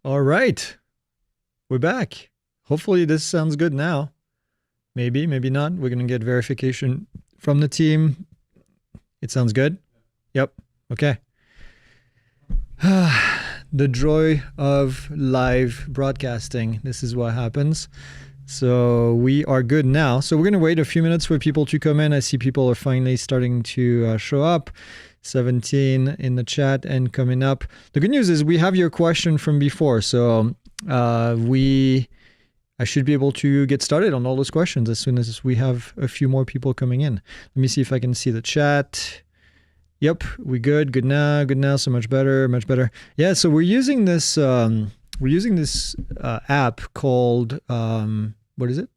All right, we're back. Hopefully this sounds good now. Maybe, maybe not. We're going to get verification from the team. It sounds good? Yep. Okay. The joy of live broadcasting. This is what happens. So we are good now. So we're going to wait a few minutes for people to come in. I see people are finally starting to show up. 17 in the chat and coming up. The good news is we have your question from before. So I should be able to get started on all those questions as soon as we have a few more people coming in. Let me see if I can see the chat. Yep, we good. Good now. Good now. So much better. Much better. Yeah. So we're using this. App called what is it?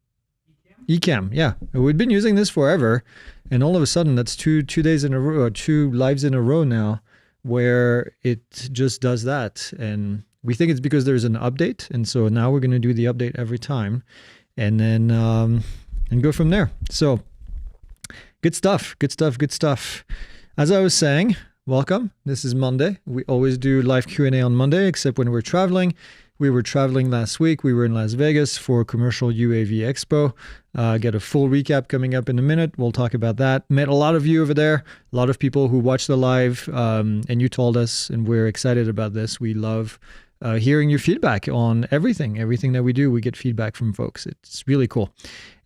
Ecamm. Yeah, we've been using this forever, and all of a sudden that's two days in a row, or two lives in a row now, where it just does that, and we think it's because there's an update, and so now we're going to do the update every time, and then and go from there. So good stuff. As I was saying, welcome. This is Monday. We always do live Q&A on Monday, except when we're traveling. We were traveling last week. We were in Las Vegas for Commercial UAV Expo. Get a full recap coming up in a minute. We'll talk about that. Met a lot of you over there, a lot of people who watched the live, and you told us, and we're excited about this. We love hearing your feedback on everything that we do. We get feedback from folks. It's really cool.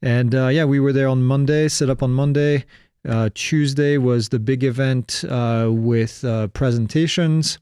And yeah, we were there on Monday, set up on Monday. Tuesday was the big event with presentations.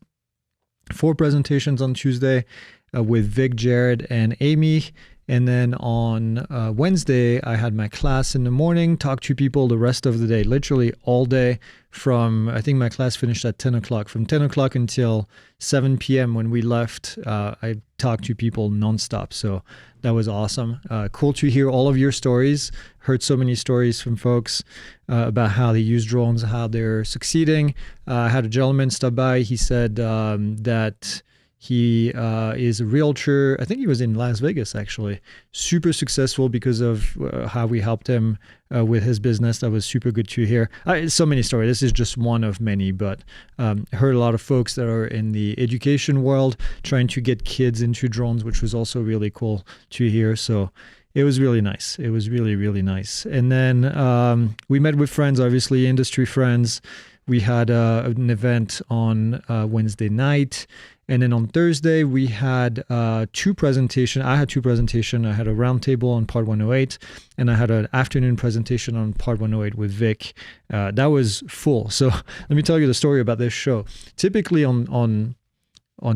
4 presentations on Tuesday. With Vic, Jared, and Amy. And then on Wednesday, I had my class in the morning, talked to people the rest of the day, literally all day from, I think my class finished at 10 o'clock. From 10 o'clock until 7 p.m. when we left, I talked to people nonstop. So that was awesome. Cool to hear all of your stories. Heard so many stories from folks about how they use drones, how they're succeeding. I had a gentleman stop by. He said that he is a realtor. I think he was in Las Vegas, actually. Super successful because of how we helped him with his business. That was super good to hear. So many stories. This is just one of many, but heard a lot of folks that are in the education world trying to get kids into drones, which was also really cool to hear. So it was really nice. It was really, really nice. And then we met with friends, obviously, industry friends. We had an event on Wednesday night. And then on Thursday, we had 2 presentations. I had 2 presentations. I had a roundtable on Part 108, and I had an afternoon presentation on Part 108 with Vic. That was full. So let me tell you the story about this show. Typically on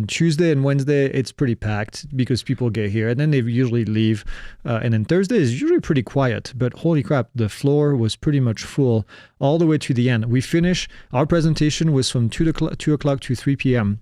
Tuesday and Wednesday, it's pretty packed because people get here, and then they usually leave. And then Thursday is usually pretty quiet, but holy crap, the floor was pretty much full all the way to the end. We finished, our presentation was from 2 o'clock to 3 p.m.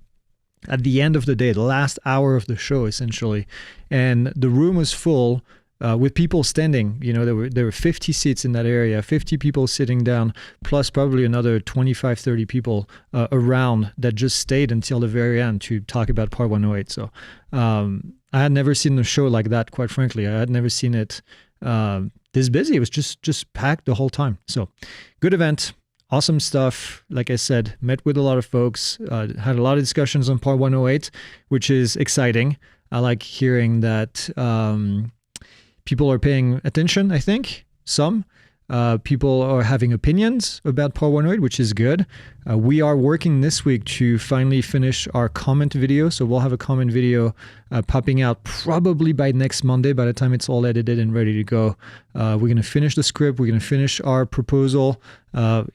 at the end of the day, the last hour of the show, essentially. And the room was full with people standing. You know, there were 50 seats in that area, 50 people sitting down, plus probably another 25, 30 people around that just stayed until the very end to talk about Part 108. So I had never seen a show like that, quite frankly. I had never seen it this busy. It was just packed the whole time. So good event. Awesome stuff. Like I said, met with a lot of folks, had a lot of discussions on Part 108, which is exciting. I like hearing that people are paying attention, I think, some. People are having opinions about Part 108, which is good. We are working this week to finally finish our comment video. So we'll have a comment video popping out probably by next Monday, by the time it's all edited and ready to go. We're going to finish the script. We're going to finish our proposal.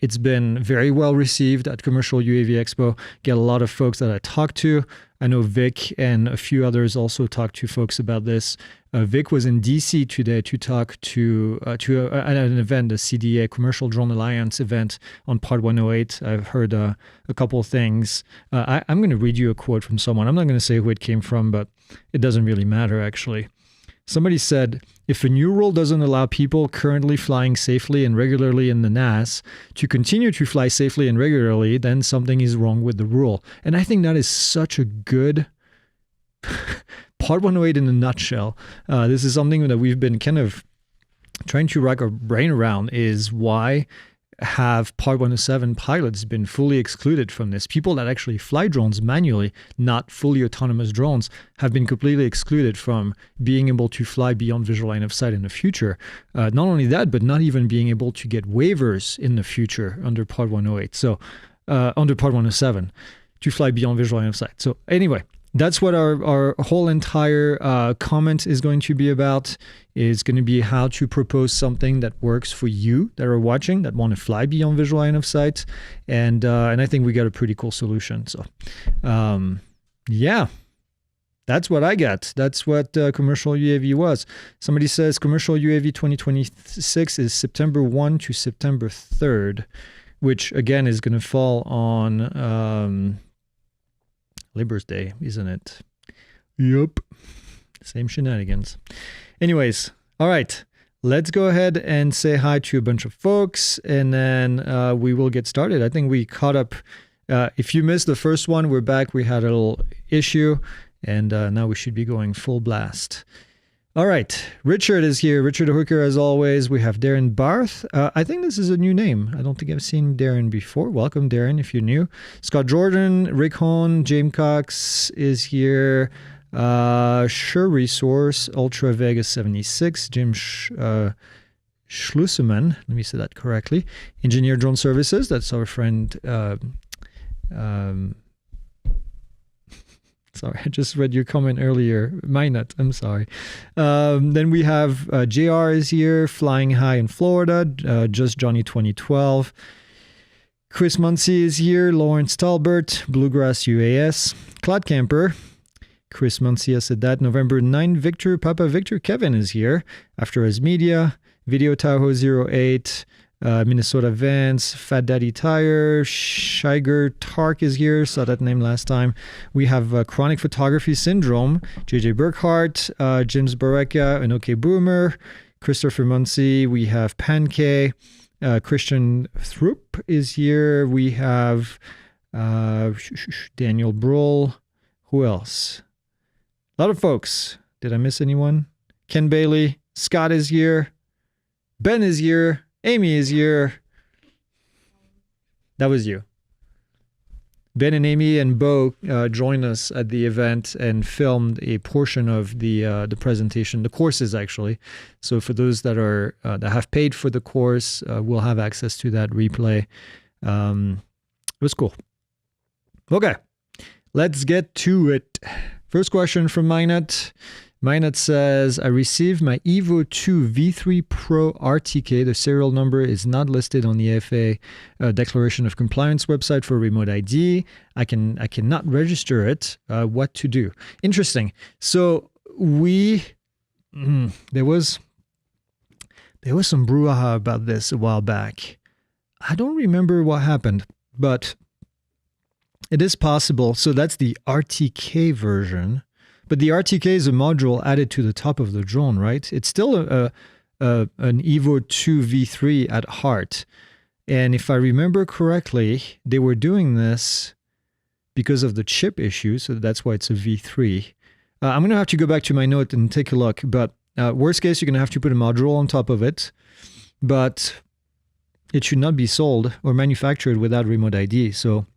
It's been very well received at Commercial UAV Expo. Get a lot of folks that I talked to. I know Vic and a few others also talked to folks about this. Vic was in DC today to talk to an event, the CDA, Commercial Drone Alliance event on Part 108. I've heard a couple of things. I'm going to read you a quote from someone. I'm not going to say who it came from, but it doesn't really matter, actually. Somebody said, if a new rule doesn't allow people currently flying safely and regularly in the NAS to continue to fly safely and regularly, then something is wrong with the rule. And I think that is such a good Part 108 in a nutshell. This is something that we've been kind of trying to rack our brain around, is why have Part 107 pilots been fully excluded from this. People that actually fly drones manually, not fully autonomous drones, have been completely excluded from being able to fly beyond visual line of sight in the future. Not only that, but not even being able to get waivers in the future under Part 108. So under Part 107 to fly beyond visual line of sight. So anyway, that's what our whole entire comment is going to be about. Is going to be how to propose something that works for you that are watching, that want to fly beyond visual line of sight. And I think we got a pretty cool solution. So yeah, that's what I got. That's what commercial UAV was. Somebody says commercial UAV 2026 is September 1 to September 3rd, which again is going to fall on Labor's Day, isn't it? Yup. Same shenanigans. Anyways, all right. Let's go ahead and say hi to a bunch of folks, and then we will get started. I think we caught up. If you missed the first one, we're back. We had a little issue, and now we should be going full blast. All right. Richard is here. Richard Hooker, as always. We have Darren Barth. I think this is a new name. I don't think I've seen Darren before. Welcome, Darren, if you're new. Scott Jordan, Rick Hone, James Cox is here. Sure Resource, Ultra Vegas 76, Jim Schlusseman, let me say that correctly. Engineer Drone Services, that's our friend. Sorry, I just read your comment earlier. Minot, I'm sorry. Then we have JR is here, Flying High in Florida, Just Johnny 2012. Chris Muncie is here, Lawrence Talbert, Bluegrass UAS, Cloud Camper. Chris Muncie said that. November 9, Papa Victor Kevin is here. After Us Media, Video Tahoe 08, Minnesota Vans, Fat Daddy Tire, Shiger Tark is here. Saw that name last time. We have Chronic Photography Syndrome, JJ Burkhart, James Bareka, an OK Boomer, Christopher Muncie. We have Pancake, Christian Throop is here. We have Daniel Brull. Who else? A lot of folks. Did I miss anyone? Ken Bailey. Scott is here. Ben is here. Amy is here. That was you. Ben and Amy and Bo joined us at the event and filmed a portion of the presentation, the courses actually. So for those that are that have paid for the course, will have access to that replay. It was cool. Okay, let's get to it. First question from Minot. Minot says, I received my Evo 2 V3 Pro RTK. The serial number is not listed on the FAA Declaration of Compliance website for remote ID. I cannot register it. What to do? Interesting. So there was some brouhaha about this a while back. I don't remember what happened, but it is possible. So that's the RTK version. But the RTK is a module added to the top of the drone, right? It's still an Evo 2 V3 at heart. And if I remember correctly, they were doing this because of the chip issue. So that's why it's a V3. I'm going to have to go back to my note and take a look. But worst case, you're going to have to put a module on top of it. But it should not be sold or manufactured without remote ID. So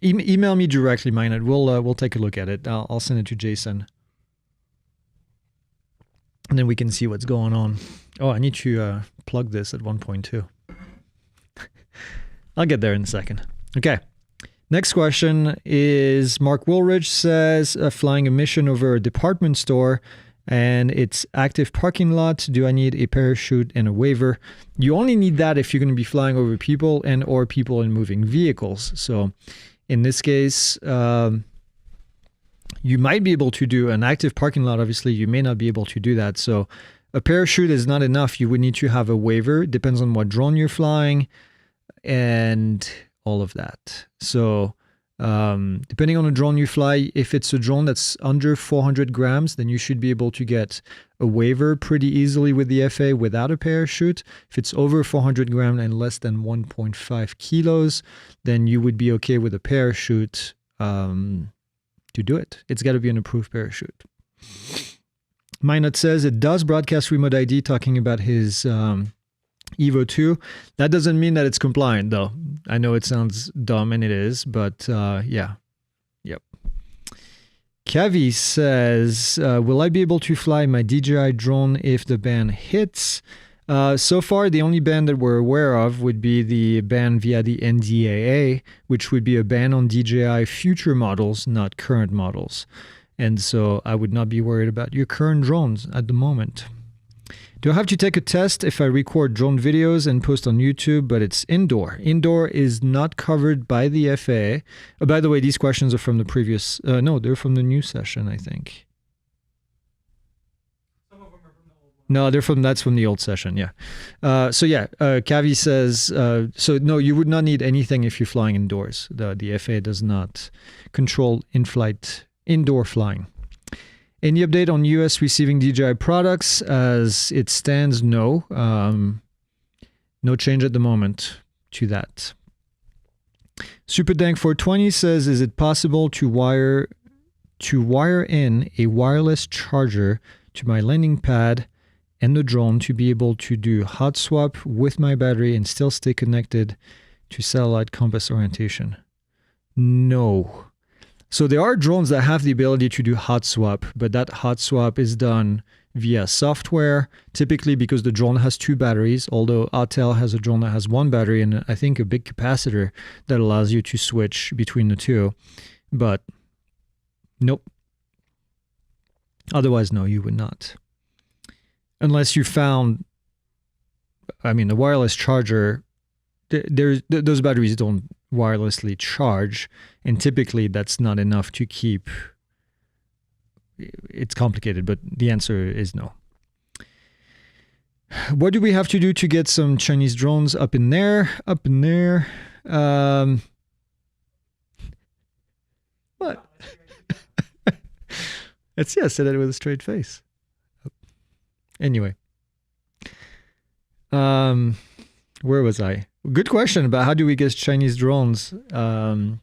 email me directly, Minot. We'll take a look at it. I'll send it to Jason, and then we can see what's going on. Oh, I need to plug this at 1.2. I'll get there in a second. Okay. Next question is Mark Woolridge says, flying a mission over a department store and it's active parking lot. Do I need a parachute and a waiver? You only need that if you're going to be flying over people and or people in moving vehicles. So in this case, you might be able to do an active parking lot. Obviously, you may not be able to do that. So a parachute is not enough. You would need to have a waiver. It depends on what drone you're flying and all of that. So depending on the drone you fly, if it's a drone that's under 400 grams, then you should be able to get a waiver pretty easily with the FAA without a parachute. If it's over 400 grams and less than 1.5 kilos, then you would be okay with a parachute to do it. It's got to be an approved parachute. Minot says it does broadcast remote ID, talking about his Evo 2. That doesn't mean that it's compliant, though. I know it sounds dumb, and it is, but yeah. Yep. Kavi says, will I be able to fly my DJI drone if the ban hits? So far, the only ban that we're aware of would be the ban via the NDAA, which would be a ban on DJI future models, not current models. And so I would not be worried about your current drones at the moment. Do I have to take a test if I record drone videos and post on YouTube, but it's indoor? Indoor is not covered by the FAA. By the way, these questions are from the previous... no, they're from the new session, I think. Some of them are from the old one. No, that's from the old session, yeah. Kavi says, so no, you would not need anything if you're flying indoors. The FAA does not control in-flight indoor flying. Any update on US receiving DJI products? As it stands, no. No change at the moment to that. SuperDank420 says, is it possible to wire in a wireless charger to my landing pad and the drone to be able to do hot swap with my battery and still stay connected to satellite compass orientation? No. So there are drones that have the ability to do hot swap, but that hot swap is done via software, typically because the drone has 2 batteries, although Autel has a drone that has 1 battery and I think a big capacitor that allows you to switch between the 2. But nope. Otherwise, no, you would not. Unless you found, the wireless charger, those batteries don't wirelessly charge, and typically that's not enough to keep. It's complicated, but the answer is no. What do we have to do to get some Chinese drones up in there? What? Say that with a straight face. Anyway, where was I? Good question about how do we get Chinese drones in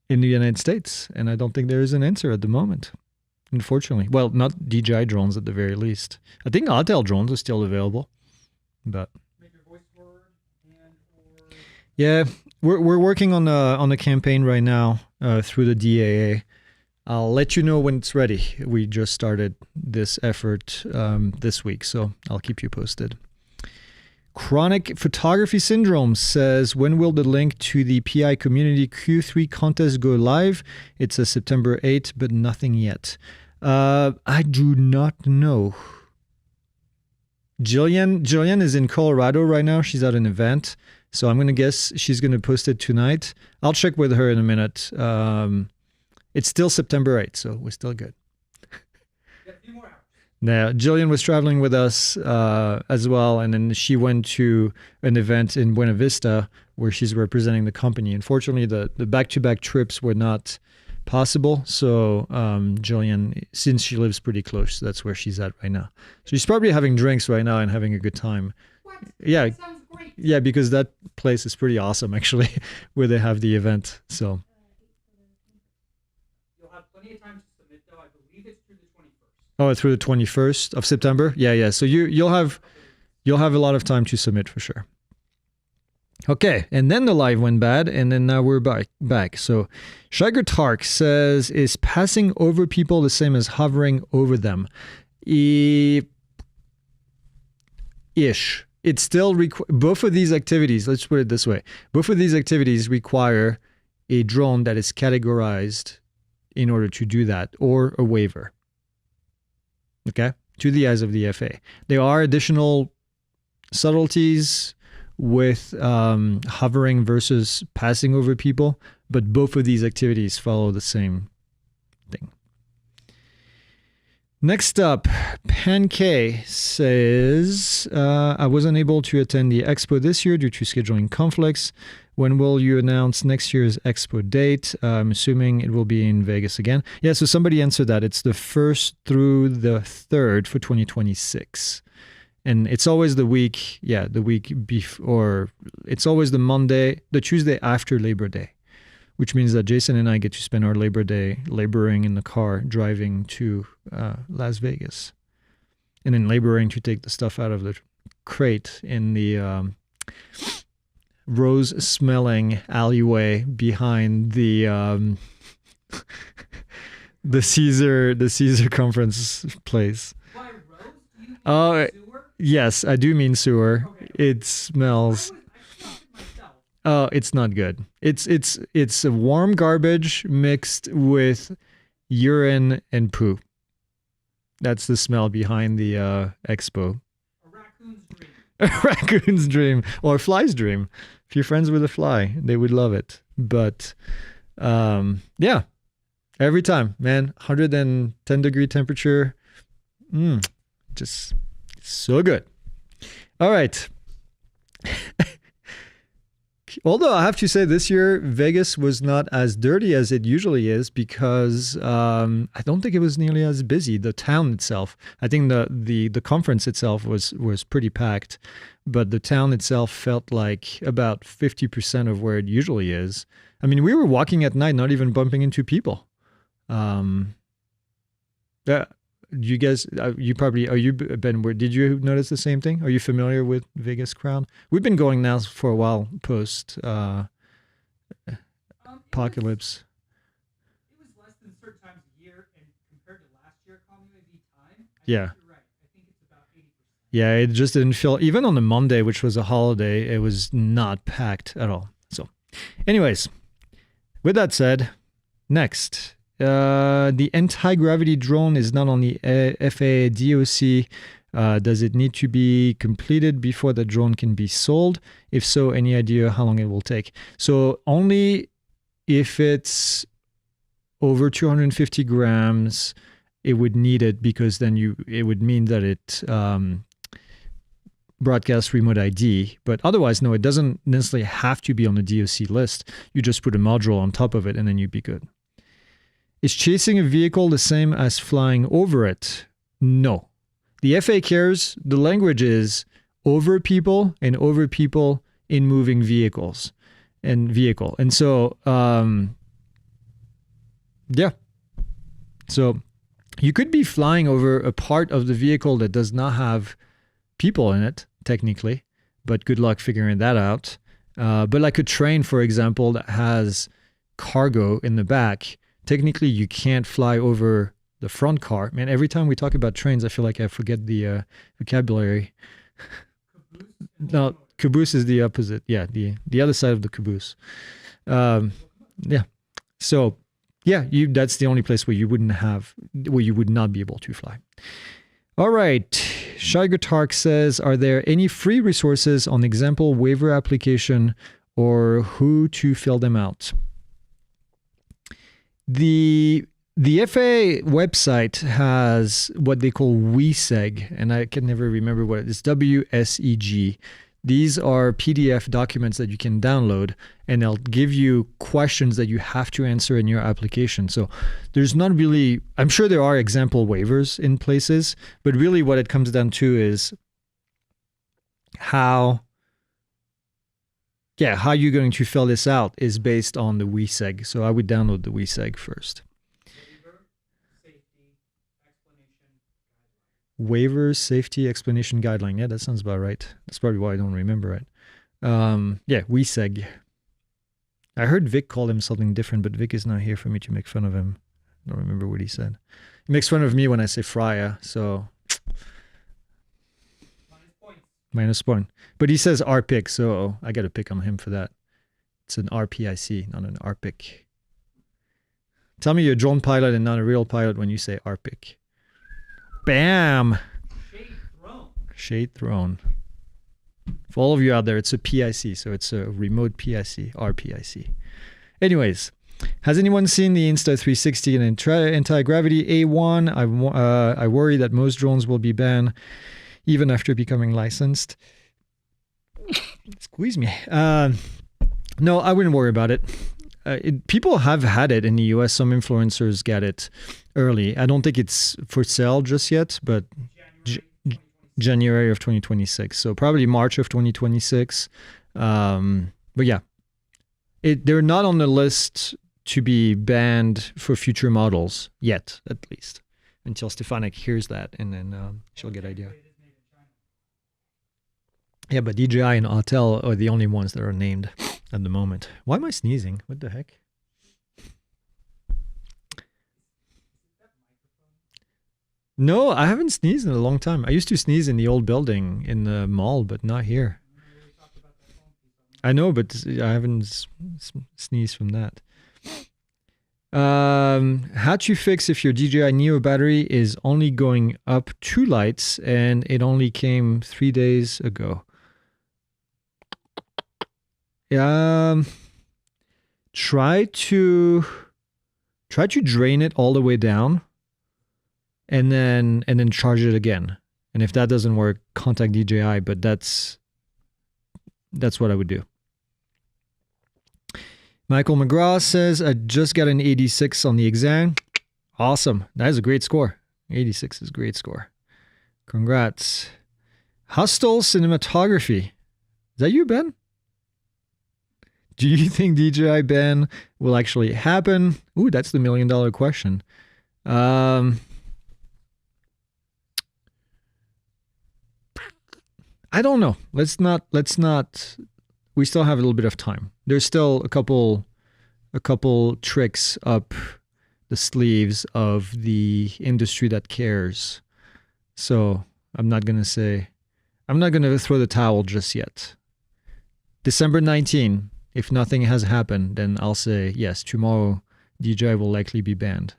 the United States, and I don't think there is an answer at the moment, unfortunately. Well, not DJI drones at the very least. I think Autel drones are still available, but Make your voice word and/or... Yeah, we're working on a campaign right now through the DAA. I'll let you know when it's ready. We just started this effort this week, so I'll keep you posted. Chronic Photography Syndrome says, when will the link to the PI Community Q3 contest go live? It says September 8th, but nothing yet. I do not know. Jillian is in Colorado right now. She's at an event, so I'm going to guess she's going to post it tonight. I'll check with her in a minute. It's still September 8th, so we're still good. Yeah, a few more hours. Now, Jillian was traveling with us as well, and then she went to an event in Buena Vista where she's representing the company. Unfortunately, the back-to-back trips were not possible, so Jillian, since she lives pretty close, that's where she's at right now. So she's probably having drinks right now and having a good time. What? Yeah, That sounds great. yeah, because that place is pretty awesome, actually, where they have the event. So You'll have plenty of time to submit, though. I believe it's through the 21st. oh, through the 21st of September. Yeah. So you'll have a lot of time to submit for sure. Okay, and then the live went bad, and then now we're back. So Shiger Tark says, is passing over people the same as hovering over them? Ish. It's still both of these activities, let's put it this way. Both of these activities require a drone that is categorized in order to do that, or a waiver. Okay, to the eyes of the FAA. There are additional subtleties with hovering versus passing over people, but both of these activities follow the same thing. Next up, Pankay says, I wasn't able to attend the Expo this year due to scheduling conflicts. When will you announce next year's Expo date? I'm assuming it will be in Vegas again. Yeah, so somebody answered that. It's the 1st through the 3rd for 2026. And it's always the week before, it's always the Tuesday after Labor Day, which means that Jason and I get to spend our Labor Day laboring in the car, driving to Las Vegas, and then laboring to take the stuff out of the crate in the rose-smelling alleyway behind the the Caesar conference place. By roads, do you mean Oh, sewer? yes, I do mean sewer. Okay. It smells. I smelled it myself. Oh, it's not good. It's a warm garbage mixed with urine and poo. That's the smell behind the expo. A raccoon's dream. A raccoon's dream or a fly's dream. If you're friends with a fly, they would love it. But yeah, every time, man, 110-degree temperature, just so good. All right. Although I have to say this year, Vegas was not as dirty as it usually is because I don't think it was nearly as busy. The town itself, I think the conference itself was pretty packed, but the town itself felt like about 50% of where it usually is. I mean, we were walking at night, not even bumping into people. Yeah. You guys, you probably, are you, Ben, did you notice the same thing? Are you familiar with Vegas crowd? We've been going now for a while post apocalypse. It was less than certain times a year, and compared to last year, maybe time. Yeah. You're right. I think it's about 80%. Yeah, it just didn't feel, even on the Monday, which was a holiday, it was not packed at all. So, anyways, with that said, next. The anti-gravity drone is not on the FAA DOC. Does it need to be completed before the drone can be sold? If so, any idea how long it will take? So only if it's over 250 grams, it would need it, because then it would mean that it broadcasts remote ID. But otherwise, no, it doesn't necessarily have to be on the DOC list. You just put a module on top of it and then you'd be good. Is chasing a vehicle the same as flying over it? No. The FAA cares. The language is over people and over people in moving vehicles and vehicle. And so, yeah. So you could be flying over a part of the vehicle that does not have people in it, technically, but good luck figuring that out. But like a train, for example, that has cargo in the back, technically, you can't fly over the front car. Man, every time we talk about trains, I feel like I forget the vocabulary. No, caboose is the opposite. Yeah, the other side of the caboose. Yeah. So, yeah, that's the only place where you would not be able to fly. All right. Shy Guitar says, are there any free resources on example waiver application or who to fill them out? The FAA website has what they call WSEG, and I can never remember what it is. WSEG. These are PDF documents that you can download, and they'll give you questions that you have to answer in your application. So there's not really, I'm sure there are example waivers in places, but really what it comes down to is how you're going to fill this out is based on the WSEG. So I would download the WSEG first. Waiver Safety Explanation Guideline. Yeah, that sounds about right. That's probably why I don't remember it. Yeah, WSEG. I heard Vic call him something different, but Vic is not here for me to make fun of him. I don't remember what he said. He makes fun of me when I say Frya, so... Minus point. But he says RPIC, so I got to pick on him for that. It's an RPIC, not an RPIC. Tell me you're a drone pilot and not a real pilot when you say RPIC. Bam! Shade thrown. For all of you out there, it's a PIC, so it's a remote PIC, RPIC. Anyways, has anyone seen the Insta360 and anti-gravity A1? I worry that most drones will be banned even after becoming licensed. Squeeze me. No, I wouldn't worry about it. People have had it in the US. Some influencers get it early. I don't think it's for sale just yet, but January of 2026. So probably March of 2026. But yeah, they're not on the list to be banned for future models yet, at least, until Stefanik hears that, and then she'll get idea. Yeah, but DJI and Autel are the only ones that are named at the moment. Why am I sneezing? What the heck? No, I haven't sneezed in a long time. I used to sneeze in the old building in the mall, but not here. I know, but I haven't sneezed from that. How to fix if your DJI Neo battery is only going up 2 lights and it only came 3 days ago? Try to drain it all the way down and then charge it again. And if that doesn't work, contact DJI, but that's what I would do. Michael McGraw says, I just got an 86 on the exam. Awesome. That is a great score. 86 is a great score. Congrats. Hostile Cinematography. Is that you, Ben? Do you think DJI ban will actually happen? Ooh, that's the $1 million question. I don't know. Let's not. We still have a little bit of time. There's still a couple tricks up the sleeves of the industry that cares. So I'm not going to throw the towel just yet. December 19, if nothing has happened, then I'll say, yes, tomorrow DJI will likely be banned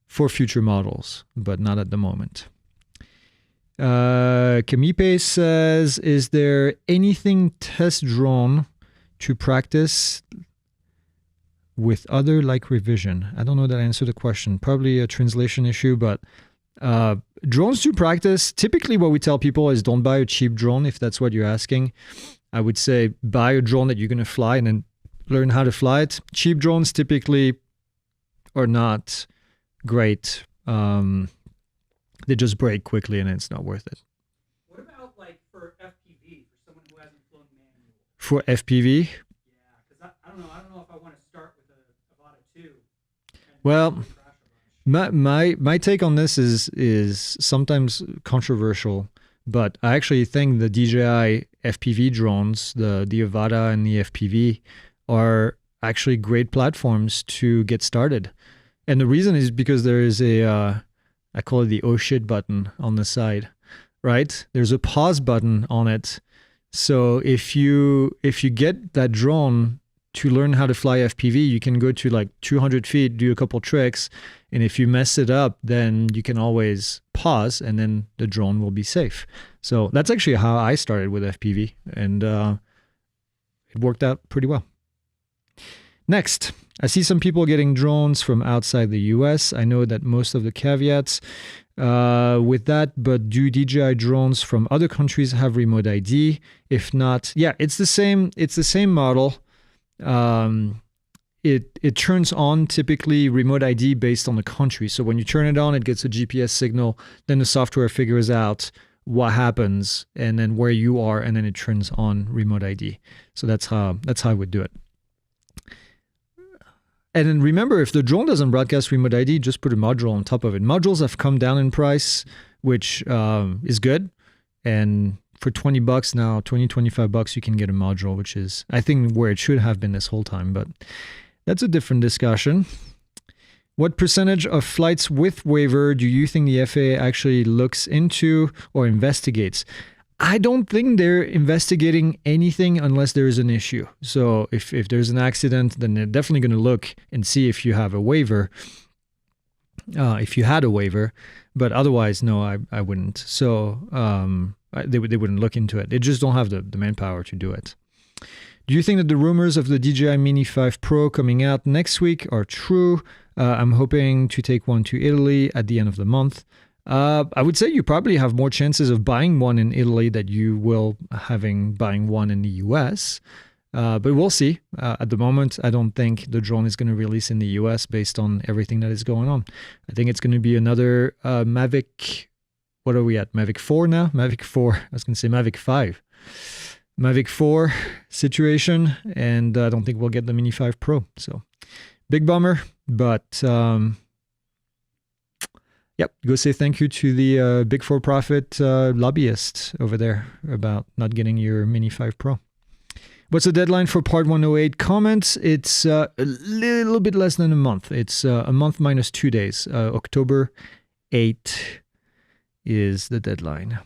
for future models, but not at the moment. Kamipe says, is there anything test drone to practice with other like revision? I don't know that I answered the question. Probably a translation issue, but drones to practice, typically what we tell people is don't buy a cheap drone if that's what you're asking. I would say buy a drone that you're going to fly and then learn how to fly it. Cheap drones typically are not great. They just break quickly and it's not worth it. What about like for FPV, for someone who hasn't flown manual? For FPV? Yeah, because I don't know if I want to start with a Avata 2. Well, my take on this is sometimes controversial, but I actually think the DJI FPV drones, the Avata and the FPV, are actually great platforms to get started. And the reason is because there is I call it the oh shit button on the side, right? There's a pause button on it. So if you get that drone to learn how to fly FPV, you can go to like 200 feet, do a couple tricks. And if you mess it up, then you can always pause and then the drone will be safe. So that's actually how I started with FPV. And it worked out pretty well. Next, I see some people getting drones from outside the US. I know that most of the caveats with that, but do DJI drones from other countries have remote ID? If not, yeah, it's the same model. It turns on typically remote ID based on the country. So when you turn it on, it gets a GPS signal. Then the software figures out what happens and then where you are, and then it turns on remote ID. So that's how I would do it. And then remember, if the drone doesn't broadcast remote ID, just put a module on top of it. Modules have come down in price, which is good. And for $20 now, $25, you can get a module, which is, I think, where it should have been this whole time. But that's a different discussion. What percentage of flights with waiver do you think the FAA actually looks into or investigates? I don't think they're investigating anything unless there is an issue. So if there's an accident, then they're definitely going to look and see if you have a waiver, if you had a waiver. But otherwise, no, I wouldn't. So they wouldn't look into it. They just don't have the manpower to do it. Do you think that the rumors of the DJI Mini 5 Pro coming out next week are true? I'm hoping to take one to Italy at the end of the month. I would say you probably have more chances of buying one in Italy than you will buying one in the US. But we'll see. At the moment, I don't think the drone is going to release in the US based on everything that is going on. I think it's going to be another Mavic. What are we at? Mavic 4 now? Mavic 4. I was going to say Mavic 5. Mavic 4 situation. And I don't think we'll get the Mini 5 Pro. So big bummer. But Yep, go say thank you to the big for-profit lobbyist over there about not getting your Mini 5 Pro. What's the deadline for Part 108 comments? It's a little bit less than a month. It's a month minus 2 days. October 8 is the deadline.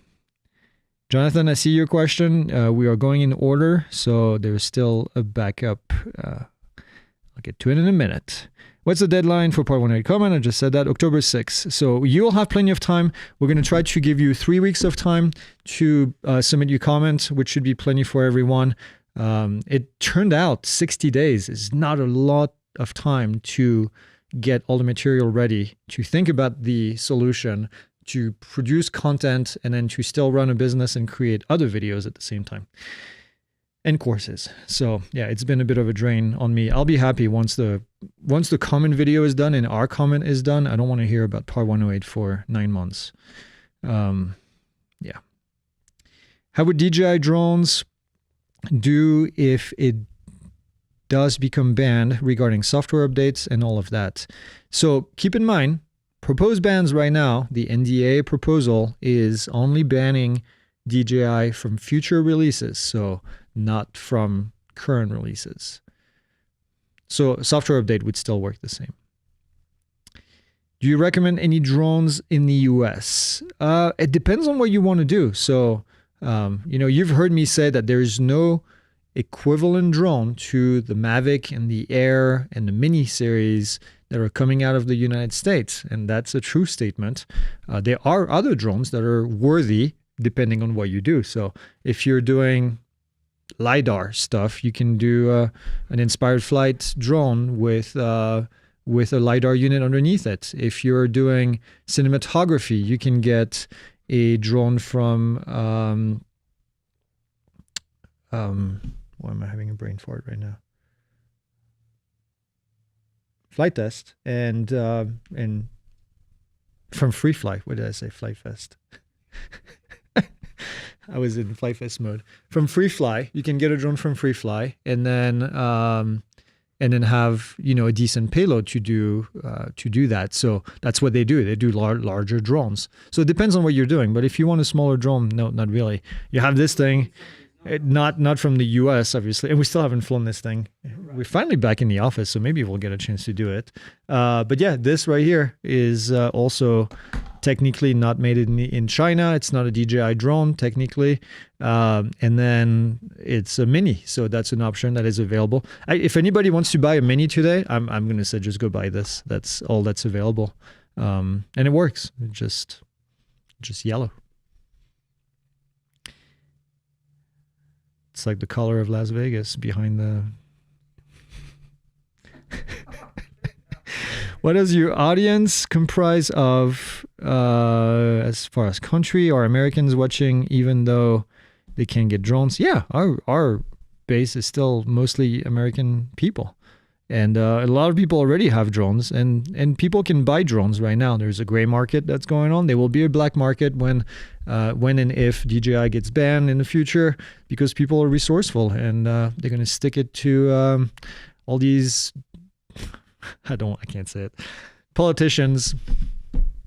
Jonathan, I see your question. We are going in order, so there's still a backup. I'll get to it in a minute. What's the deadline for Part 108 comment? I just said that, October 6th. So you'll have plenty of time. We're going to try to give you 3 weeks of time to submit your comments, which should be plenty for everyone. It turned out 60 days is not a lot of time to get all the material ready, to think about the solution, to produce content, and then to still run a business and create other videos at the same time. And courses. So yeah, it's been a bit of a drain on me. I'll be happy once the comment video is done and our comment is done. I don't want to hear about Part 108 for 9 months. Yeah. How would DJI drones do if it does become banned regarding software updates and all of that? So keep in mind, proposed bans right now, the NDA proposal is only banning DJI from future releases, so not from current releases. So software update would still work the same. Do you recommend any drones in the US? It depends on what you want to do. So, you've heard me say that there is no equivalent drone to the Mavic and the Air and the Mini series that are coming out of the United States. And that's a true statement. There are other drones that are worthy depending on what you do. So if you're doing LiDAR stuff, you can do an inspired flight drone with a LiDAR unit underneath it. If you're doing cinematography, you can get a drone from, why am I having a brain fart right now? Flight Test and from Free Fly. What did I say? Flight Fest. I was in Flight Fest mode. From Free Fly, you can get a drone from Free Fly, and then have a decent payload to do that. So that's what they do. They do larger drones. So it depends on what you're doing. But if you want a smaller drone, no, not really. You have this thing. Not from the US, obviously, and we still haven't flown this thing. We're finally back in the office, so maybe we'll get a chance to do it. But yeah, this right here is also technically not made in China. It's not a DJI drone, technically. And then it's a Mini, so that's an option that is available. If anybody wants to buy a Mini today, I'm going to say just go buy this. That's all that's available. And it works. It's just yellow. It's like the color of Las Vegas behind the... What does your audience comprise of as far as country? Or Americans watching even though they can get drones? Yeah, our base is still mostly American people. And a lot of people already have drones, and people can buy drones right now. There's a gray market that's going on. There will be a black market when and if DJI gets banned in the future, because people are resourceful and they're going to stick it to all these, I can't say it, politicians.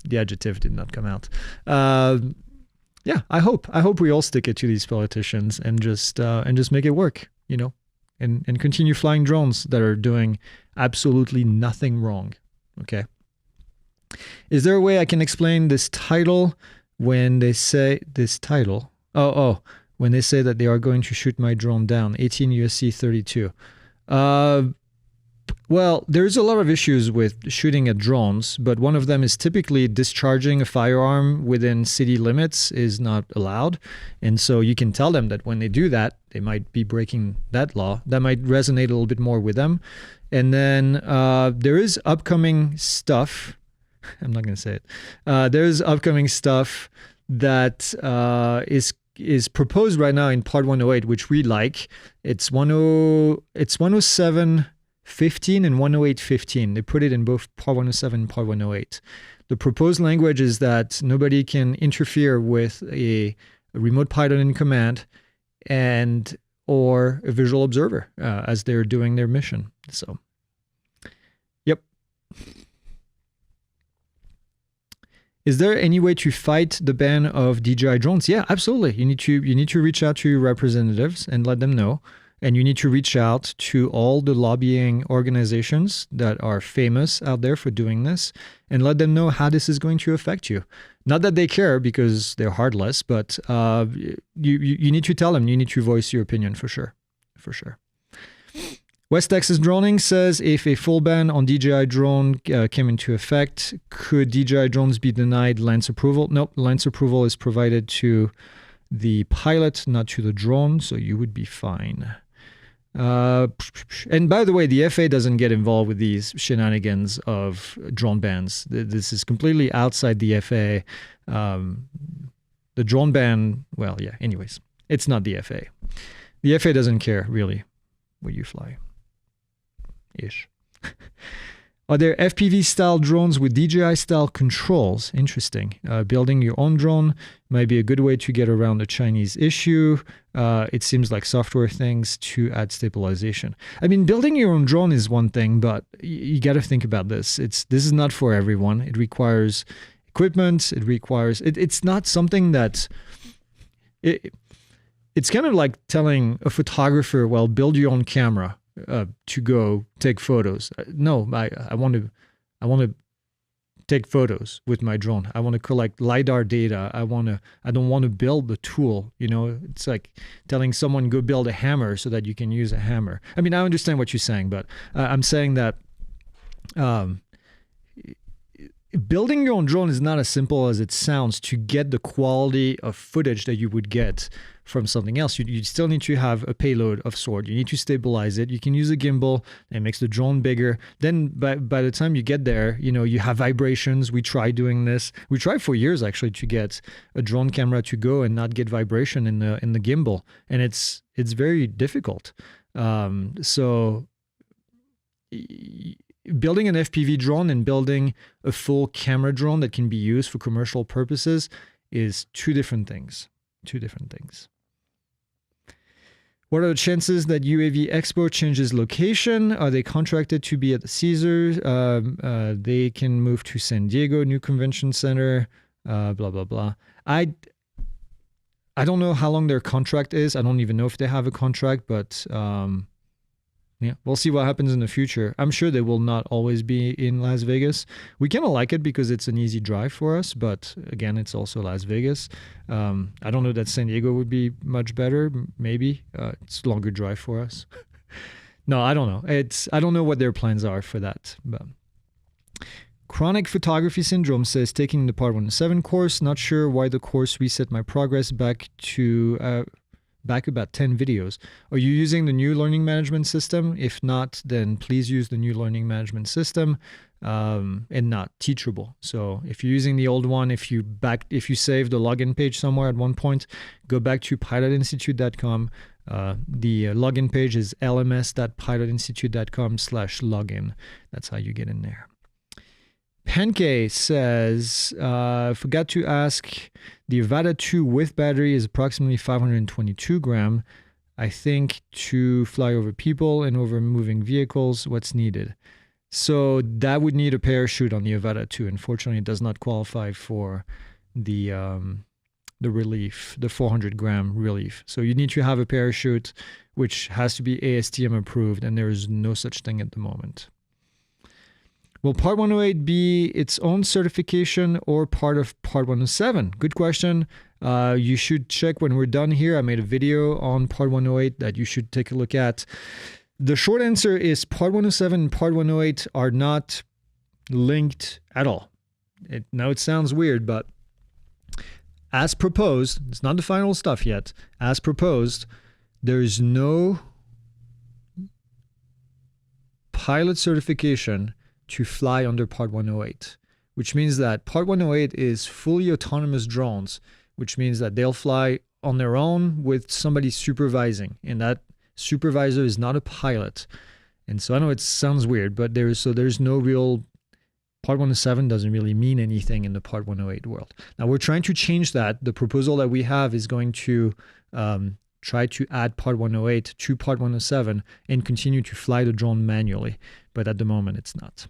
The adjective did not come out. Yeah, I hope we all stick it to these politicians and just make it work, and continue flying drones that are doing absolutely nothing wrong. Okay. Is there a way I can explain this title when they say this title? When they say that they are going to shoot my drone down, 18 USC 32. Well, there's a lot of issues with shooting at drones, but one of them is typically discharging a firearm within city limits is not allowed. And so you can tell them that when they do that, they might be breaking that law. That might resonate a little bit more with them. And then there is upcoming stuff. I'm not going to say it. There's upcoming stuff that is proposed right now in Part 108, which we like. It's 107.15 and 108.15. They put it in both Part 107 and Part 108. The proposed language is that nobody can interfere with a remote pilot in command or a visual observer as they're doing their mission. So, yep. Is there any way to fight the ban of DJI drones? Yeah, absolutely. You need to reach out to your representatives and let them know. And you need to reach out to all the lobbying organizations that are famous out there for doing this and let them know how this is going to affect you. Not that they care because they're heartless, but you need to tell them. You need to voice your opinion for sure. For sure. West Texas Droning says, if a full ban on DJI drone came into effect, could DJI drones be denied lens approval? Nope, lens approval is provided to the pilot, not to the drone, so you would be fine. And by the way, the FAA doesn't get involved with these shenanigans of drone bans. This is completely outside the FAA. The drone ban, well, yeah, anyways, it's not the FAA. The FAA doesn't care, really, where you fly. Ish. Are there FPV-style drones with DJI-style controls? Interesting. Building your own drone might be a good way to get around the Chinese issue. It seems like software things to add stabilization. I mean, building your own drone is one thing, but you got to think about this. This is not for everyone. It requires equipment. It requires... It's not something that... It's kind of like telling a photographer, well, build your own camera to go take photos. No, I want to take photos with my drone. I want to collect LiDAR data. I don't want to build the tool. You know, it's like telling someone go build a hammer so that you can use a hammer. I mean, I understand what you're saying, but I'm saying that building your own drone is not as simple as it sounds to get the quality of footage that you would get from something else. You still need to have a payload of sort. You need to stabilize it. You can use a gimbal. It makes the drone bigger. Then by the time you get there, you know, you have vibrations. We tried doing this. We tried for years actually to get a drone camera to go and not get vibration in the gimbal. And it's very difficult. So building an FPV drone and building a full camera drone that can be used for commercial purposes is two different things. Two different things. What are the chances that UAV Expo changes location? Are they contracted to be at the Caesars? They can move to San Diego, new convention center, blah, blah, blah. I don't know how long their contract is. I don't even know if they have a contract, but yeah, we'll see what happens in the future. I'm sure they will not always be in Las Vegas. We kind of like it because it's an easy drive for us, but again, it's also Las Vegas. I don't know that San Diego would be much better. Maybe it's a longer drive for us. No, I don't know. I don't know what their plans are for that. But Chronic Photography Syndrome says, taking the Part 107 course, not sure why the course reset my progress back about 10 videos. Are you using the new learning management system? If not, then please use the new learning management system and not Teachable. So if you're using the old one, if you save the login page somewhere at one point, go back to pilotinstitute.com. The login page is lms.pilotinstitute.com/login. That's how you get in there. Pancake says, forgot to ask, the Avata 2 with battery is approximately 522 gram. I think to fly over people and over moving vehicles, what's needed? So that would need a parachute on the Avata 2. Unfortunately, it does not qualify for the relief, the 400 gram relief. So you need to have a parachute, which has to be ASTM approved, and there is no such thing at the moment. Will Part 108 be its own certification or part of Part 107? Good question. You should check when we're done here. I made a video on Part 108 that you should take a look at. The short answer is Part 107 and Part 108 are not linked at all. Now it sounds weird, but as proposed, it's not the final stuff yet. As proposed, there's no pilot certification to fly under Part 108, which means that Part 108 is fully autonomous drones, which means that they'll fly on their own with somebody supervising, and that supervisor is not a pilot. And so I know it sounds weird, but there's no real Part 107 doesn't really mean anything in the Part 108 world. Now we're trying to change that. The proposal that we have is going to try to add Part 108 to Part 107 and continue to fly the drone manually, but at the moment it's not.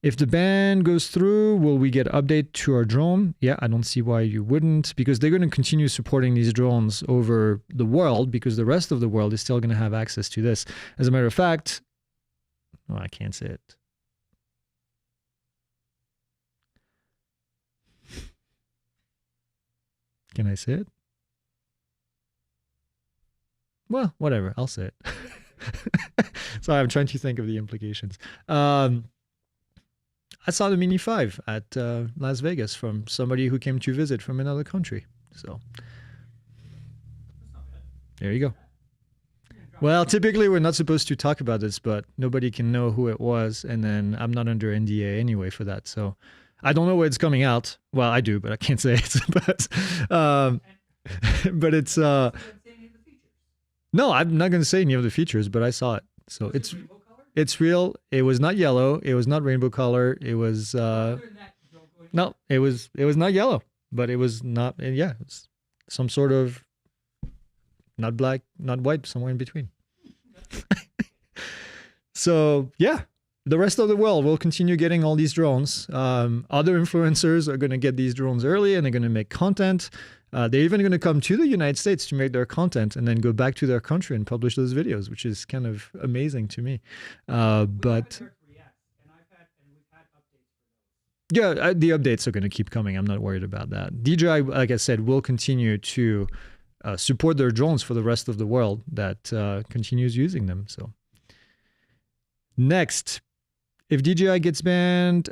If the ban goes through, will we get update to our drone? Yeah, I don't see why you wouldn't, because they're going to continue supporting these drones over the world, because the rest of the world is still going to have access to this. As a matter of fact, oh, I can't say it. Can I say it? Well, whatever, I'll say it. Sorry, I'm trying to think of the implications. I saw the Mini 5 at Las Vegas from somebody who came to visit from another country. So there you go. Well, typically we're not supposed to talk about this, but nobody can know who it was. And then I'm not under NDA anyway for that. So I don't know where it's coming out. Well, I do, but I can't say it. But it's... no, I'm not going to say any of the features, but I saw it. So it's real. It was not yellow. It was not rainbow color. It was no, it was not yellow, but it was not. Yeah, it was some sort of not black, not white, somewhere in between. So yeah, the rest of the world will continue getting all these drones. Other influencers are going to get these drones early, and they're going to make content. They're even going to come to the United States to make their content and then go back to their country and publish those videos, which is kind of amazing to me. But yeah, the updates are going to keep coming. I'm not worried about that. DJI, like I said, will continue to support their drones for the rest of the world that continues using them. So next, if DJI gets banned,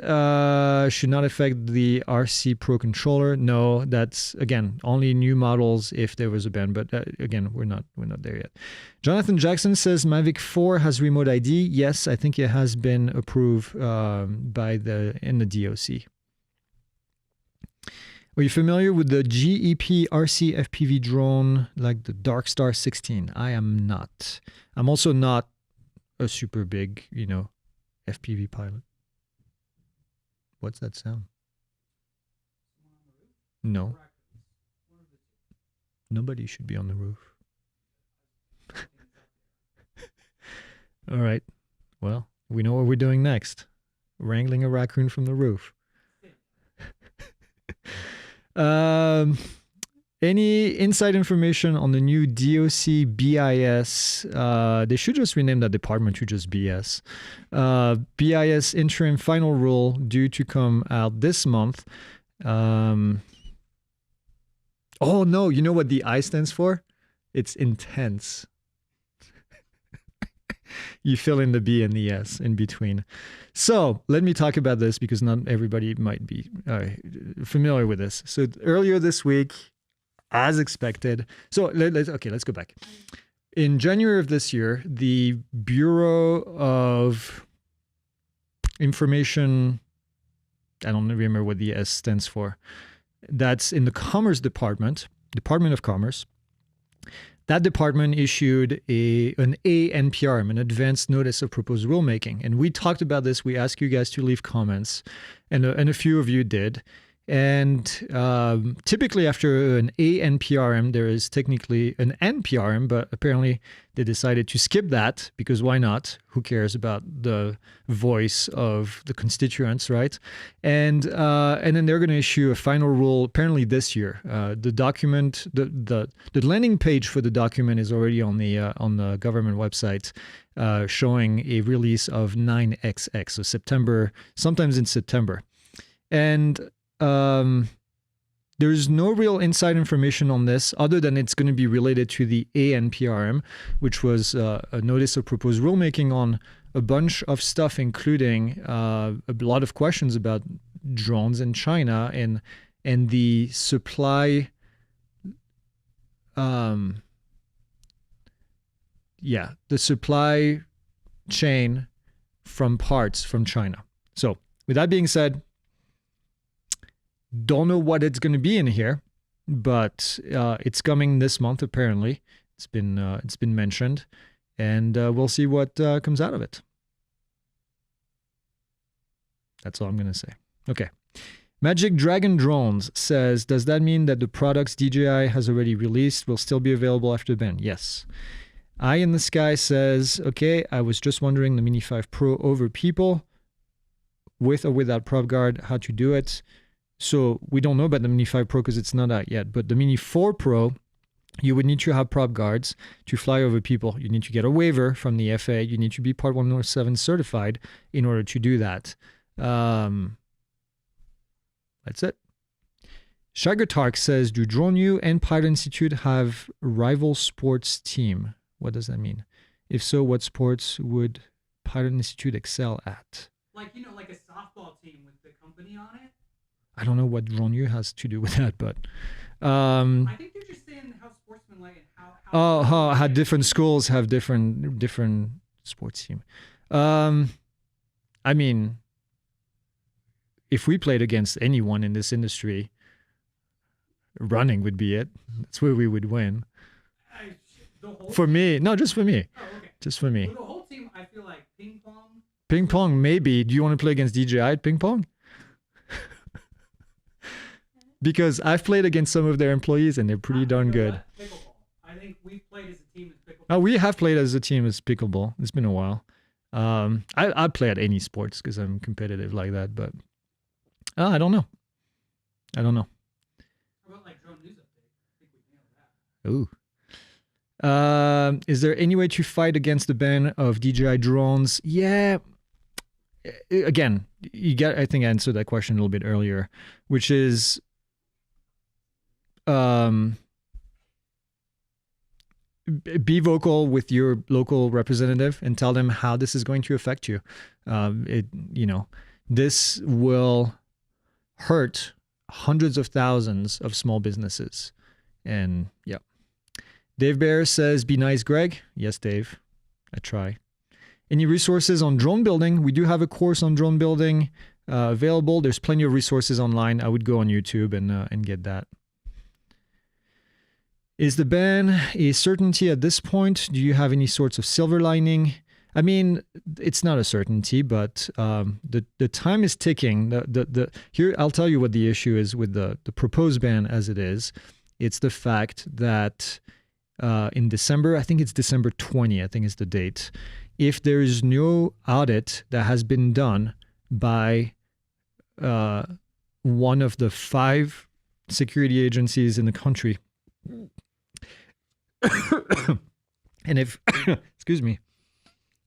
should not affect the RC Pro controller. No, that's again only new models if there was a ban. But again, we're not there yet. Jonathan Jackson says Mavic 4 has remote ID. Yes, I think it has been approved by in the DOC. Are you familiar with the GEP RC FPV drone like the Darkstar 16? I am not. I'm also not a super big, FPV pilot. What's that sound? No. Nobody should be on the roof. All right. Well, we know what we're doing next. Wrangling a raccoon from the roof. Any inside information on the new DOC BIS? They should just rename that department to just BS. BIS interim final rule due to come out this month. Oh no, you know what the I stands for? It's intense. You fill in the B and the S in between. So let me talk about this because not everybody might be familiar with this. So earlier this week, as expected. So let's go back. In January of this year, the Bureau of Information, I don't remember what the S stands for. That's in the Commerce Department of Commerce. That department issued an ANPRM, an Advanced Notice of Proposed Rulemaking. And we talked about this. We asked you guys to leave comments, and a few of you did. And typically after an ANPRM, there is technically an NPRM, but apparently they decided to skip that because why not? Who cares about the voice of the constituents, right? And then they're going to issue a final rule apparently this year. The document, the landing page for the document is already on the government website, showing a release of 9XX, so September, sometimes in September, and there's no real inside information on this other than it's going to be related to the ANPRM, which was a notice of proposed rulemaking on a bunch of stuff, including a lot of questions about drones in China and the supply, the supply chain from parts from China. So with that being said, don't know what it's going to be in here, but it's coming this month. Apparently, it's been mentioned, and we'll see what comes out of it. That's all I'm going to say. Okay. Magic Dragon Drones says, does that mean that the products DJI has already released will still be available after the ban? Yes. Eye in the Sky says, okay, I was just wondering the Mini 5 Pro over people with or without prop guard, how to do it. So we don't know about the Mini 5 Pro because it's not out yet. But the Mini 4 Pro, you would need to have prop guards to fly over people. You need to get a waiver from the FAA. You need to be Part 107 certified in order to do that. That's it. Shagartark says, do Drone U and Pilot Institute have rival sports team? What does that mean? If so, what sports would Pilot Institute excel at? Like a softball team with the company on it. I don't know what Drone U has to do with that, but I think they're just saying how sportsmanlike and how different schools have different sports team. I mean, if we played against anyone in this industry, running would be it. That's where we would win. For me, no, just for me. Oh, okay. Just for me. For the whole team, I feel like ping pong. Ping pong, maybe. Do you want to play against DJI at ping pong? Because I've played against some of their employees and they're pretty darn good. Pickleball. I think we've played as a team as pickleball. Oh, we have played as a team as pickleball. It's been a while. I play at any sports because I'm competitive like that, but I don't know. How about like drone news update? I think we nailed that. Ooh. Is there any way to fight against the ban of DJI drones? Yeah. Again, I think I answered that question a little bit earlier, which is be vocal with your local representative and tell them how this is going to affect you. This will hurt hundreds of thousands of small businesses. And yeah. Dave Bear says, be nice, Greg. Yes, Dave. I try. Any resources on drone building? We do have a course on drone building available. There's plenty of resources online. I would go on YouTube and get that. Is the ban a certainty at this point? Do you have any sorts of silver lining? I mean, it's not a certainty, but the time is ticking. Here, I'll tell you what the issue is with the proposed ban as it is. It's the fact that in December, I think it's December 20, I think is the date. If there is no audit that has been done by one of the 5 security agencies in the country, and if, excuse me,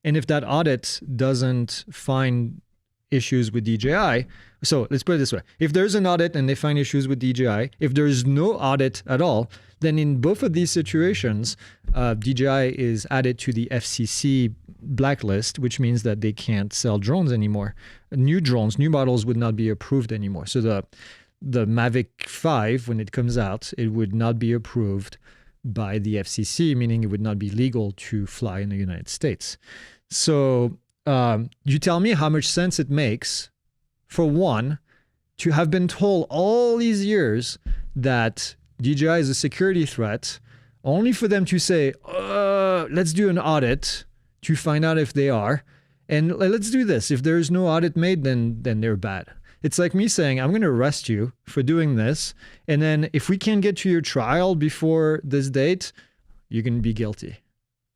and if that audit doesn't find issues with DJI, so let's put it this way. If there's an audit and they find issues with DJI, if there's no audit at all, then in both of these situations, DJI is added to the FCC blacklist, which means that they can't sell drones anymore. New models would not be approved anymore. So the Mavic 5, when it comes out, it would not be approved by the FCC, meaning it would not be legal to fly in the United States. So you tell me how much sense it makes, for one, to have been told all these years that DJI is a security threat, only for them to say, let's do an audit to find out if they are. And let's do this. If there's no audit made, then they're bad. It's like me saying, I'm going to arrest you for doing this. And then if we can't get to your trial before this date, you're going to be guilty.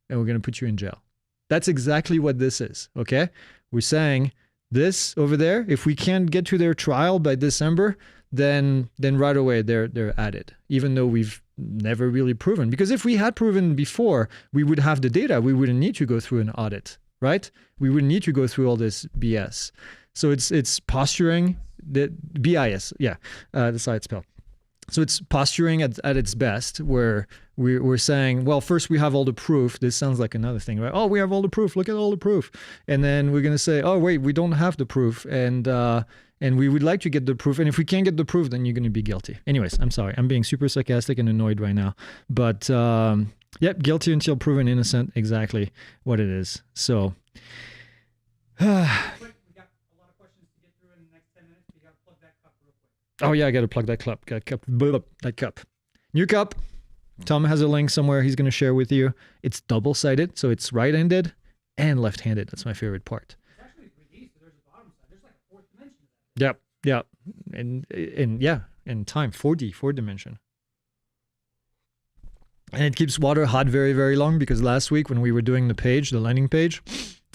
And we're going to put you in jail. That's exactly what this is, okay? We're saying this over there, if we can't get to their trial by December, then right away they're added, even though we've never really proven. Because if we had proven before, we would have the data. We wouldn't need to go through an audit, right? We wouldn't need to go through all this BS. So it's posturing, the BIS, yeah, that's how it's spelled. So it's posturing at its best, where we're saying, well, first we have all the proof. This sounds like another thing, right? Oh, we have all the proof. Look at all the proof. And then we're going to say, oh, wait, we don't have the proof. And we would like to get the proof. And if we can't get the proof, then you're going to be guilty. Anyways, I'm sorry. I'm being super sarcastic and annoyed right now. But yep, guilty until proven innocent. Exactly what it is. So. Oh yeah, I got to plug that cup. New cup. Tom has a link somewhere he's going to share with you. It's double-sided, so it's right-handed and left-handed. That's my favorite part. It's actually 3D, so there's a bottom side. There's like a 4th dimension to that. Yep. And yeah, and time, 4D, 4 dimension. And it keeps water hot very, very long, because last week when we were doing the landing page,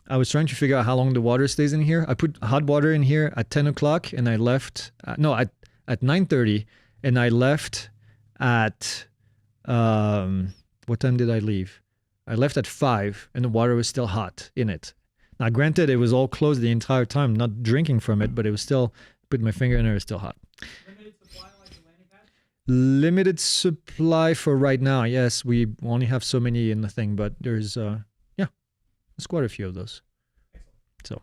I was trying to figure out how long the water stays in here. I put hot water in here at 10 o'clock and I left, at 9:30, and I left at, what time did I leave? I left at 5 and the water was still hot in it. Now, granted, it was all closed the entire time, not drinking from it, but it was still, put my finger in there, it was still hot. Limited supply like the landing pad? Limited supply for right now. Yes, we only have so many in the thing, but there's quite a few of those. So,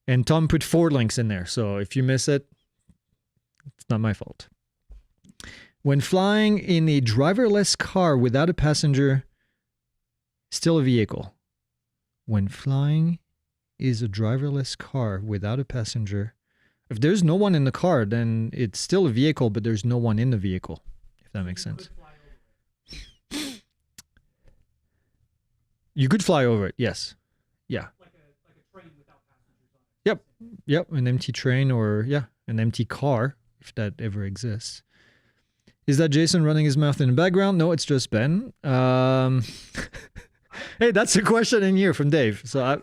and Tom put 4 links in there, so if you miss it, it's not my fault. When flying in a driverless car without a passenger, still a vehicle. When flying is a driverless car without a passenger, if there's no one in the car, then it's still a vehicle, but there's no one in the vehicle, if that makes sense. You could fly over it, yes. Yeah. Like a train without passengers on it. Yep, an empty train or, an empty car, if that ever exists. Is that Jason running his mouth in the background? No, it's just Ben. Hey, that's a question in here from Dave. So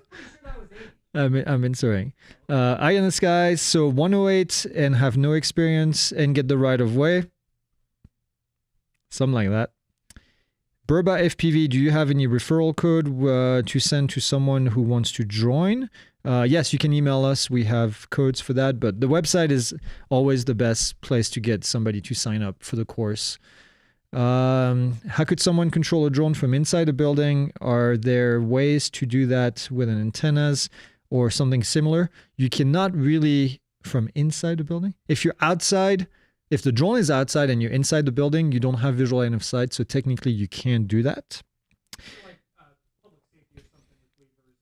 I'm answering. Eye in the sky, so 108 and have no experience and get the right of way. Something like that. Burba FPV, do you have any referral code to send to someone who wants to join? Yes, you can email us. We have codes for that, but the website is always the best place to get somebody to sign up for the course. How could someone control a drone from inside a building? Are there ways to do that with an antennas or something similar? You cannot really from inside the building. If you're outside, if the drone is outside and you're inside the building, you don't have visual line of sight, so technically you can't do that. Like public safety or something with waivers.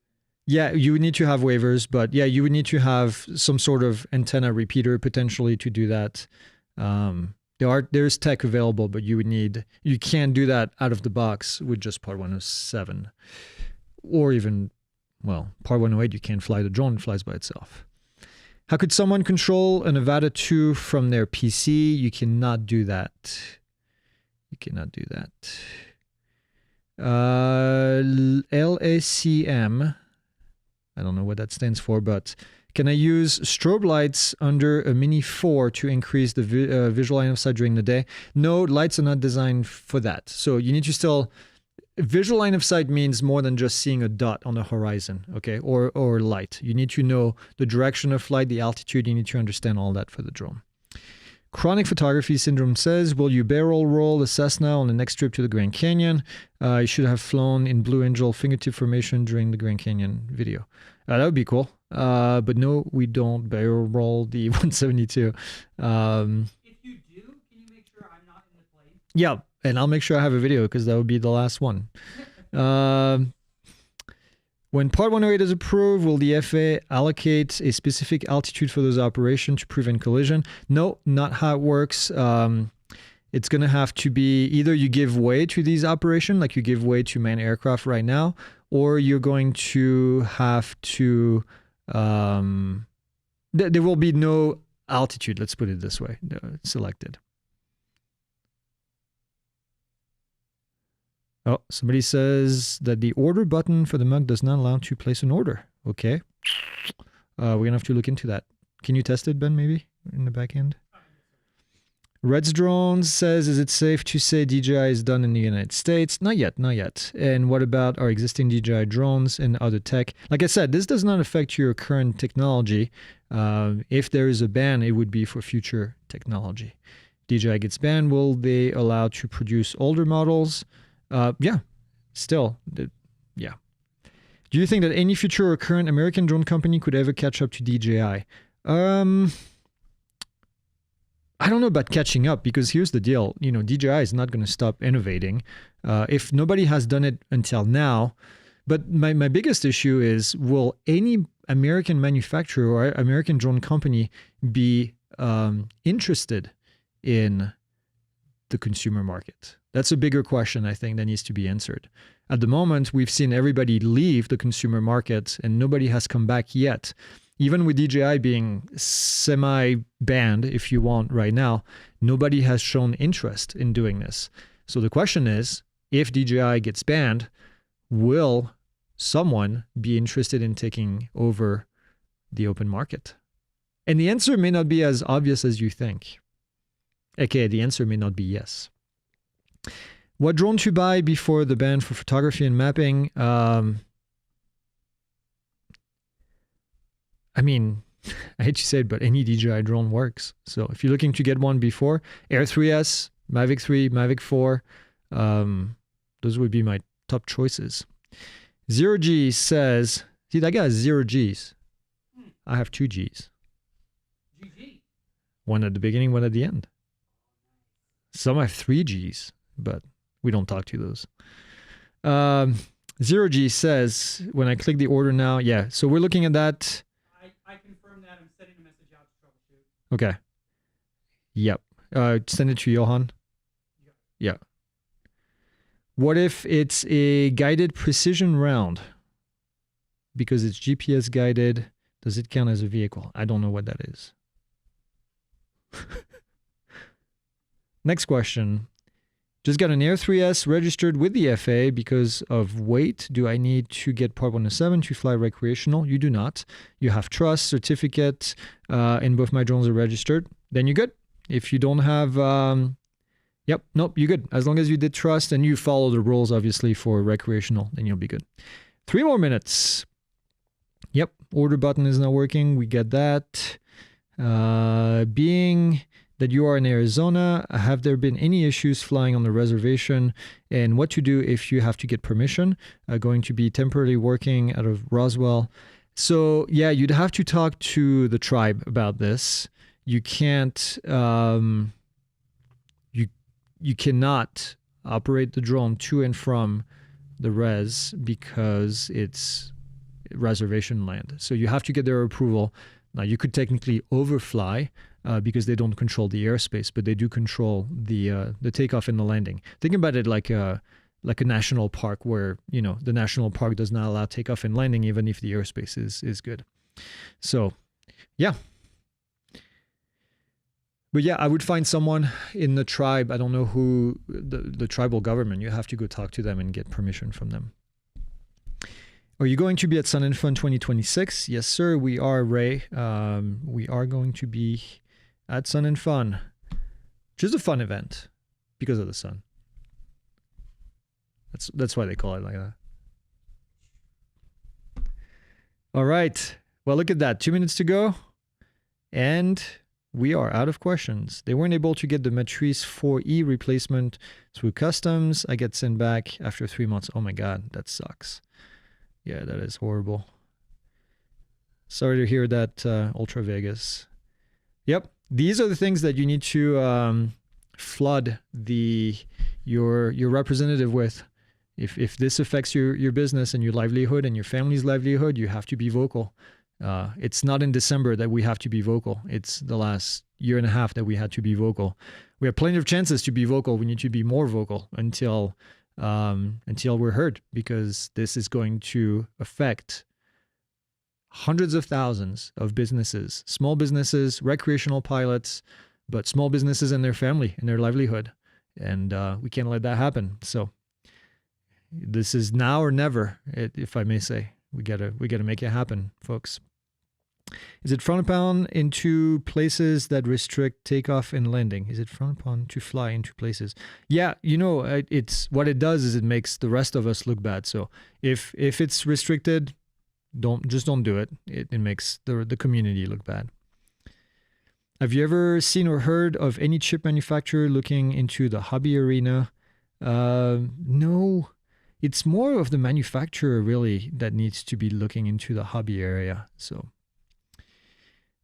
Yeah, you would need to have waivers, but yeah, you would need to have some sort of antenna repeater potentially to do that. There's tech available, but you can't do that out of the box with just Part 107. Or even, Part 108, you can't fly the drone, it flies by itself. How could someone control an Avata 2 from their PC? You cannot do that. You cannot do that. LACM, I don't know what that stands for, but can I use strobe lights under a Mini 4 to increase the visual line of sight during the day? No, lights are not designed for that. So you need to still... Visual line of sight means more than just seeing a dot on the horizon, okay, or light. You need to know the direction of flight, the altitude. You need to understand all that for the drone. Chronic Photography Syndrome says, will you barrel roll the Cessna on the next trip to the Grand Canyon? You should have flown in Blue Angel fingertip formation during the Grand Canyon video. That would be cool. But no, we don't barrel roll the 172. If you do, can you make sure I'm not in the plane? Yeah, and I'll make sure I have a video because that would be the last one. When Part 108 is approved, will the FAA allocate a specific altitude for those operations to prevent collision? No, not how it works. It's going to have to be either you give way to these operations, like you give way to manned aircraft right now, or you're going to have to... there will be no altitude, let's put it this way, selected. Oh, somebody says that the order button for the mug does not allow to place an order. Okay. We're going to have to look into that. Can you test it, Ben, maybe, in the back end? Reds Drones says, is it safe to say DJI is done in the United States? Not yet, not yet. And what about our existing DJI drones and other tech? Like I said, this does not affect your current technology. If there is a ban, it would be for future technology. DJI gets banned, will they allow to produce older models? Yeah, still, yeah. Do you think that any future or current American drone company could ever catch up to DJI? I don't know about catching up, because here's the deal. You know, DJI is not going to stop innovating. If nobody has done it until now, but my biggest issue is, will any American manufacturer or American drone company be interested in the consumer market? That's a bigger question, I think, that needs to be answered. At the moment, we've seen everybody leave the consumer market and nobody has come back yet. Even with DJI being semi-banned, if you want, right now, nobody has shown interest in doing this. So the question is, if DJI gets banned, will someone be interested in taking over the open market? And the answer may not be as obvious as you think. Okay, the answer may not be yes. What drone to buy before the ban for photography and mapping? I mean, I hate to say it, but any DJI drone works. So if you're looking to get one before, Air 3S, Mavic 3, Mavic 4, those would be my top choices. 0G says, see, that guy has 0 Gs. I have 2 Gs. GG. One at the beginning, one at the end. Some have 3 Gs, but we don't talk to those. 0G says, when I click the order now, yeah, so we're looking at that. I confirm that. I'm sending a message out to troubleshoot. Okay. Yep. Send it to Johan. Yeah. What if it's a guided precision round? Because it's GPS guided, does it count as a vehicle? I don't know what that is. Next question. Just got an Air 3S registered with the FAA because of weight. Do I need to get Part 107 to fly recreational? You do not. You have trust, certificate, and both my drones are registered. Then you're good. If you don't have, nope, you're good. As long as you did trust and you follow the rules, obviously, for recreational, then you'll be good. 3 more minutes. Yep, order button is not working. We get that. Being that you are in Arizona, have there been any issues flying on the reservation, and what to do if you have to get permission? Going to be temporarily working out of Roswell. So yeah, you'd have to talk to the tribe about this. You can't, you cannot operate the drone to and from the res because it's reservation land. So you have to get their approval. Now you could technically overfly, because they don't control the airspace, but they do control the takeoff and the landing. Think about it like a national park where, you know, the national park does not allow takeoff and landing even if the airspace is good. So, yeah. But yeah, I would find someone in the tribe. I don't know who, the tribal government. You have to go talk to them and get permission from them. Are you going to be at Sun and Fun 2026? Yes, sir. We are, Ray. We are going to be at Sun and Fun. Just a fun event because of the sun. That's why they call it like that. All right. Well, look at that. 2 minutes to go. And we are out of questions. They weren't able to get the Matrice 4E replacement through customs. I get sent back after 3 months. Oh my God, that sucks. Yeah, that is horrible. Sorry to hear that, Ultra Vegas. Yep, these are the things that you need to flood your representative with. If this affects your business and your livelihood and your family's livelihood, you have to be vocal. It's not in December that we have to be vocal. It's the last year and a half that we had to be vocal. We have plenty of chances to be vocal. We need to be more vocal until we're heard, because this is going to affect hundreds of thousands of businesses, small businesses, recreational pilots, but small businesses and their family and their livelihood. And we can't let that happen. So this is now or never, if I may say. We gotta make it happen, folks. Is it frowned upon into places that restrict takeoff and landing? Is it frowned upon to fly into places? Yeah, you know, it's what it does is it makes the rest of us look bad. So if it's restricted, don't do it. It makes the community look bad. Have you ever seen or heard of any chip manufacturer looking into the hobby arena? No. It's more of the manufacturer really that needs to be looking into the hobby area. So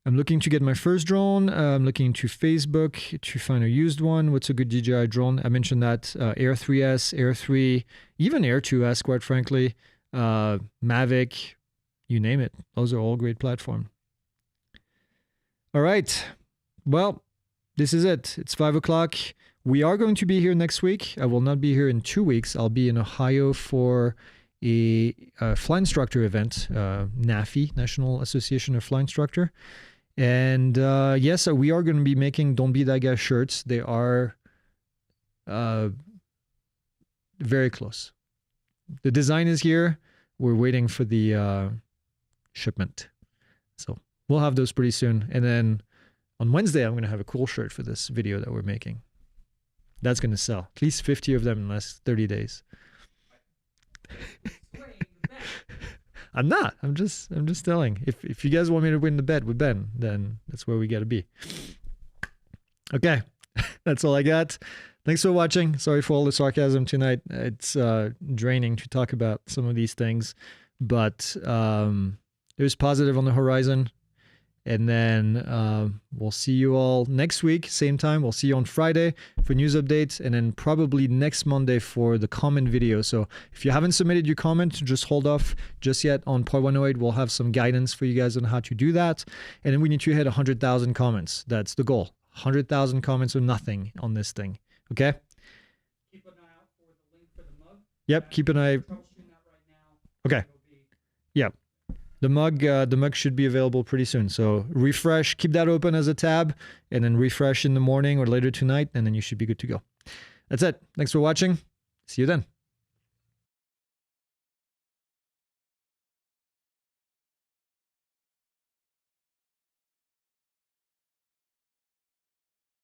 I'm looking to get my first drone. I'm looking to Facebook to find a used one. What's a good DJI drone? I mentioned that Air 3S, Air 3, even Air 2S, quite frankly, Mavic, you name it. Those are all great platforms. All right. Well, this is it. It's 5 o'clock. We are going to be here next week. I will not be here in 2 weeks. I'll be in Ohio for a flight instructor event, NAFI, National Association of Flight Instructor. And yes, we are going to be making Don't Be That Guy shirts. They are very close. The design is here. we're waiting for the shipment. So we'll have those pretty soon. And then on Wednesday, I'm going to have a cool shirt for this video that we're making. That's going to sell. At least 50 of them in the last 30 days. I'm not. I'm just telling. If you guys want me to win the bet with Ben, then that's where we got to be. Okay. That's all I got. Thanks for watching. Sorry for all the sarcasm tonight. It's draining to talk about some of these things, but there's positive on the horizon. And then we'll see you all next week, same time. We'll see you on Friday for news updates, and then probably next Monday for the comment video. So if you havenent submitted your comment, just hold off just yet on Part 108. We'll have some guidance for you guys on how to do that. And then we need to hit 100,000 comments. That's the goal. 100,000 comments or nothing on this thing. Okay? Keep an eye out for the link for the mug. Yep, keep an eye. Okay. Yep. The mug should be available pretty soon. So refresh, keep that open as a tab, and then refresh in the morning or later tonight, and then you should be good to go. That's it. Thanks for watching. See you then.